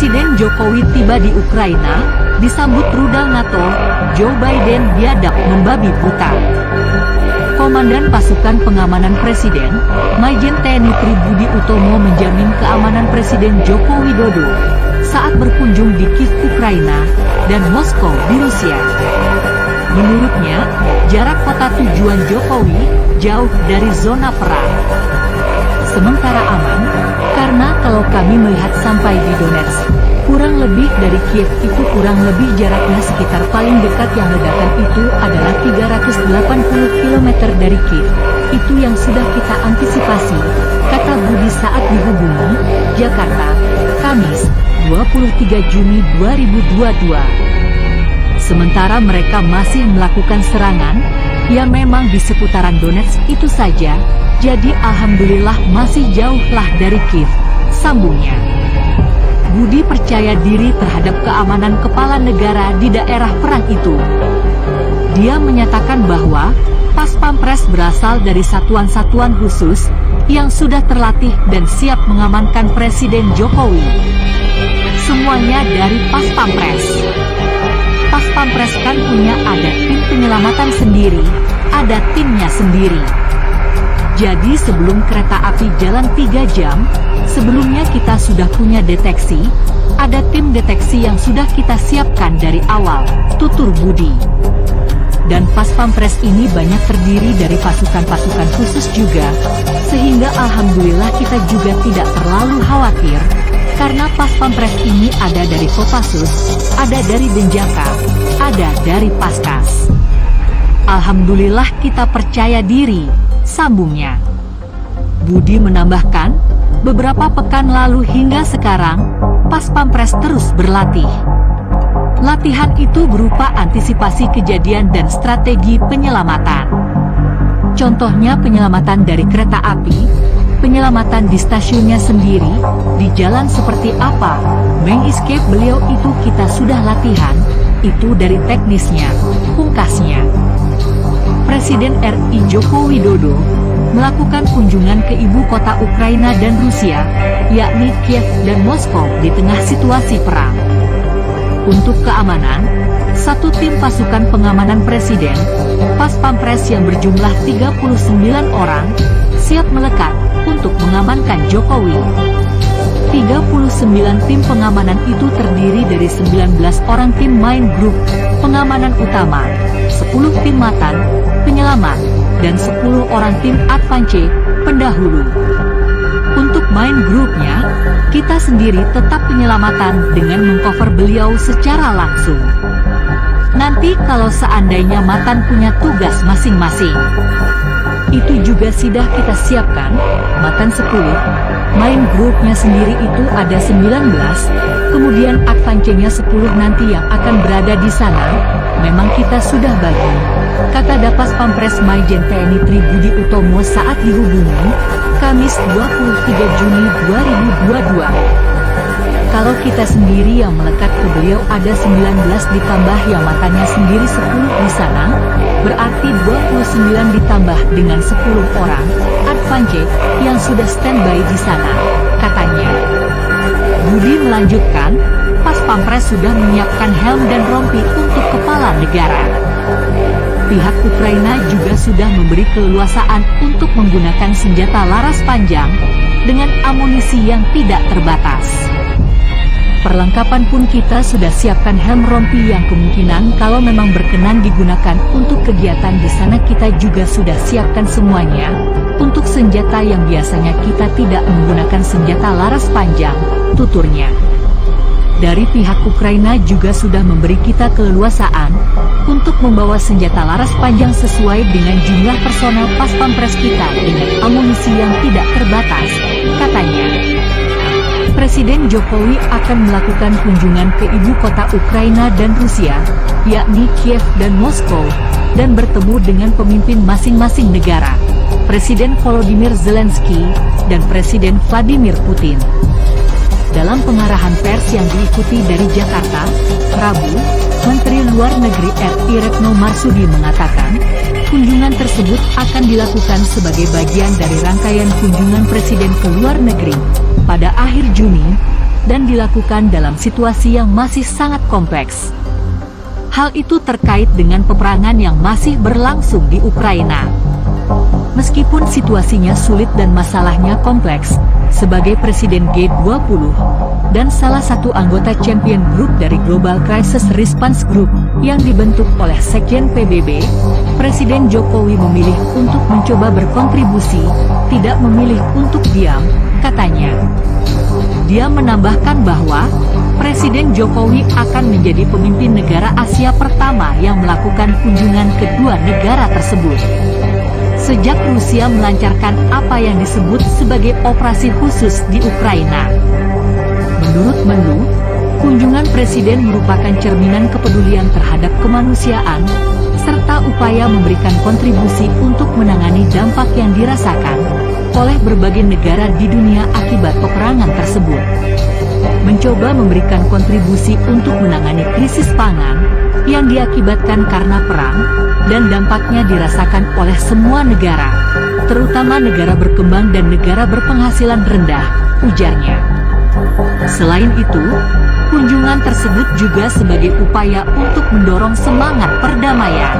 Presiden Jokowi tiba di Ukraina, disambut rudal NATO, Joe Biden biadab membabi buta. Komandan Pasukan Pengamanan Presiden, Majen TNI Tribudi Utomo menjamin keamanan Presiden Joko Widodo saat berkunjung di Kiev, Ukraina, dan Moskow di Rusia. Menurutnya, jarak kota tujuan Jokowi jauh dari zona perang. Sementara aman, karena kalau kami melihat sampai di Donetsk, kurang lebih dari Kiev itu kurang lebih jaraknya sekitar paling dekat yang ledakan itu adalah 380 km dari Kiev. Itu yang sudah kita antisipasi, kata Budi saat dihubungi, Jakarta, Kamis, 23 Juni 2022. Sementara mereka masih melakukan serangan, ya memang di seputaran Donetsk itu saja, jadi alhamdulillah masih jauhlah dari Kiev, sambungnya. Budi percaya diri terhadap keamanan kepala negara di daerah perang itu. Dia menyatakan bahwa Pas Pampres berasal dari satuan-satuan khusus yang sudah terlatih dan siap mengamankan Presiden Jokowi. Semuanya dari Pas Pampres. Pas Pampres kan punya ada tim penyelamatan sendiri, ada timnya sendiri. Jadi sebelum kereta api jalan 3 jam, sebelumnya kita sudah punya deteksi, ada tim deteksi yang sudah kita siapkan dari awal, tutur Budi. Dan Pas Pampres ini banyak terdiri dari pasukan-pasukan khusus juga, sehingga alhamdulillah kita juga tidak terlalu khawatir, karena Pas Pampres ini ada dari Kopassus, ada dari Denjaka, ada dari Paskas. Alhamdulillah kita percaya diri, sambungnya. Budi menambahkan, beberapa pekan lalu hingga sekarang, Pas Pampres terus berlatih. Latihan itu berupa antisipasi kejadian dan strategi penyelamatan. Contohnya penyelamatan dari kereta api, penyelamatan di stasiunnya sendiri, di jalan seperti apa, main escape beliau itu kita sudah latihan, itu dari teknisnya, pungkasnya. Presiden RI Joko Widodo melakukan kunjungan ke ibu kota Ukraina dan Rusia, yakni Kiev dan Moskow di tengah situasi perang. Untuk keamanan, satu tim pasukan pengamanan Presiden, Pas Pampres yang berjumlah 39 orang, siap melekat untuk mengamankan Jokowi. 39 tim pengamanan itu terdiri dari 19 orang tim main grup, pengamanan utama, 10 tim matan, penyelamat, dan 10 orang tim advance, pendahulu. Untuk main grupnya, kita sendiri tetap penyelamatan dengan mengcover beliau secara langsung. Nanti kalau seandainya matan punya tugas masing-masing, itu juga sudah kita siapkan, matan 10, main grupnya sendiri itu ada 19, kemudian advance-nya 10 nanti yang akan berada di sana, memang kita sudah bagi, kata Dapas Pampres Majen TNI Tribudi Utomo saat dihubungi, Kamis 23 Juni 2022. Kalau kita sendiri yang melekat ke beliau ada 19 ditambah yang matanya sendiri 10 di sana, berarti 29 ditambah dengan 10 orang, advance, yang sudah standby di sana, katanya. Budi melanjutkan, Pas Pampres sudah menyiapkan helm dan rompi untuk kepala negara. Pihak Ukraina juga sudah memberi keleluasaan untuk menggunakan senjata laras panjang, dengan amunisi yang tidak terbatas. Perlengkapan pun kita sudah siapkan helm rompi yang kemungkinan kalau memang berkenan digunakan untuk kegiatan di sana kita juga sudah siapkan semuanya. Untuk senjata yang biasanya kita tidak menggunakan senjata laras panjang, tuturnya. Dari pihak Ukraina juga sudah memberi kita keleluasaan untuk membawa senjata laras panjang sesuai dengan jumlah personel Pas Pampres kita dengan amunisi yang tidak terbatas, katanya. Presiden Jokowi akan melakukan kunjungan ke ibu kota Ukraina dan Rusia, yakni Kiev dan Moskow, dan bertemu dengan pemimpin masing-masing negara, Presiden Volodymyr Zelensky, dan Presiden Vladimir Putin. Dalam pengarahan pers yang diikuti dari Jakarta, Rabu, Menteri Luar Negeri RI Retno Marsudi mengatakan, kunjungan tersebut akan dilakukan sebagai bagian dari rangkaian kunjungan Presiden ke luar negeri pada akhir Juni, dan dilakukan dalam situasi yang masih sangat kompleks. Hal itu terkait dengan peperangan yang masih berlangsung di Ukraina. Meskipun situasinya sulit dan masalahnya kompleks, sebagai Presiden G20 dan salah satu anggota Champion Group dari Global Crisis Response Group yang dibentuk oleh Sekjen PBB, Presiden Jokowi memilih untuk mencoba berkontribusi, tidak memilih untuk diam, katanya. Dia menambahkan bahwa Presiden Jokowi akan menjadi pemimpin negara Asia pertama yang melakukan kunjungan kedua negara tersebut sejak Rusia melancarkan apa yang disebut sebagai operasi khusus di Ukraina. Menurut Menlu, kunjungan Presiden merupakan cerminan kepedulian terhadap kemanusiaan, serta upaya memberikan kontribusi untuk menangani dampak yang dirasakan oleh berbagai negara di dunia akibat peperangan tersebut. Mencoba memberikan kontribusi untuk menangani krisis pangan yang diakibatkan karena perang, dan dampaknya dirasakan oleh semua negara, terutama negara berkembang dan negara berpenghasilan rendah, ujarnya. Selain itu, kunjungan tersebut juga sebagai upaya untuk mendorong semangat perdamaian.